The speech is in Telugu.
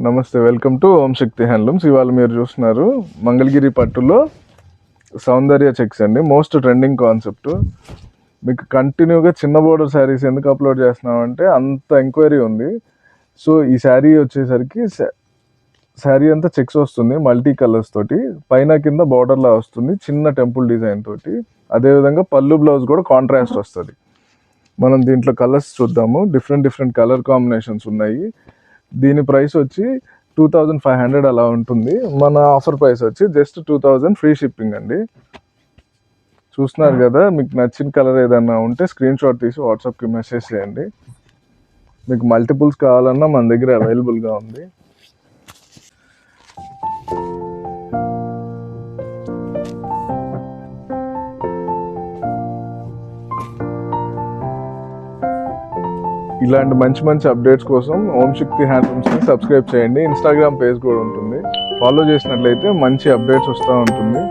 నమస్తే, welcome to Om Shakti handlooms. ఇవాళ మీరు చూస్తున్నారు మంగళగిరి పట్టులో సౌందర్య చెక్స్ అండి. Most trending concept. మీకు కంటిన్యూగా చిన్న బోర్డర్ శారీస్ ఎందుకు అప్లోడ్ చేస్తున్నామంటే అంత ఎంక్వైరీ ఉంది. సో ఈ శారీ వచ్చేసరికి శారీ అంతా చెక్స్ వస్తుంది మల్టీ కలర్స్ తోటి, పైన కింద బార్డర్లా వస్తుంది చిన్న టెంపుల్ డిజైన్ తోటి. అదేవిధంగా పళ్ళు బ్లౌజ్ కూడా కాంట్రాస్ట్ వస్తుంది. మనం దీంట్లో కలర్స్ చూద్దాము. డిఫరెంట్ కలర్ కాంబినేషన్స్ ఉన్నాయి. దీని ప్రైస్ వచ్చి 2500 అలా ఉంటుంది. మన ఆఫర్ ప్రైస్ వచ్చి జస్ట్ 2000 ఫ్రీ షిప్పింగ్ అండి. చూస్తున్నారు కదా, మీకు నచ్చిన కలర్ ఏదన్నా ఉంటే స్క్రీన్ షాట్ తీసి వాట్సాప్కి మెసేజ్ చేయండి. మీకు మల్టిపుల్స్ కావాలన్నా మన దగ్గర అవైలబుల్గా ఉంది. ఇలాంటి మంచి అప్డేట్స్ కోసం ఓం శక్తి హ్యాండ్లూమ్స్ని సబ్స్క్రైబ్ చేయండి. ఇన్స్టాగ్రామ్ పేజ్ కూడా ఉంటుంది, ఫాలో చేసినట్లయితే మంచి అప్డేట్స్ వస్తూ ఉంటుంది.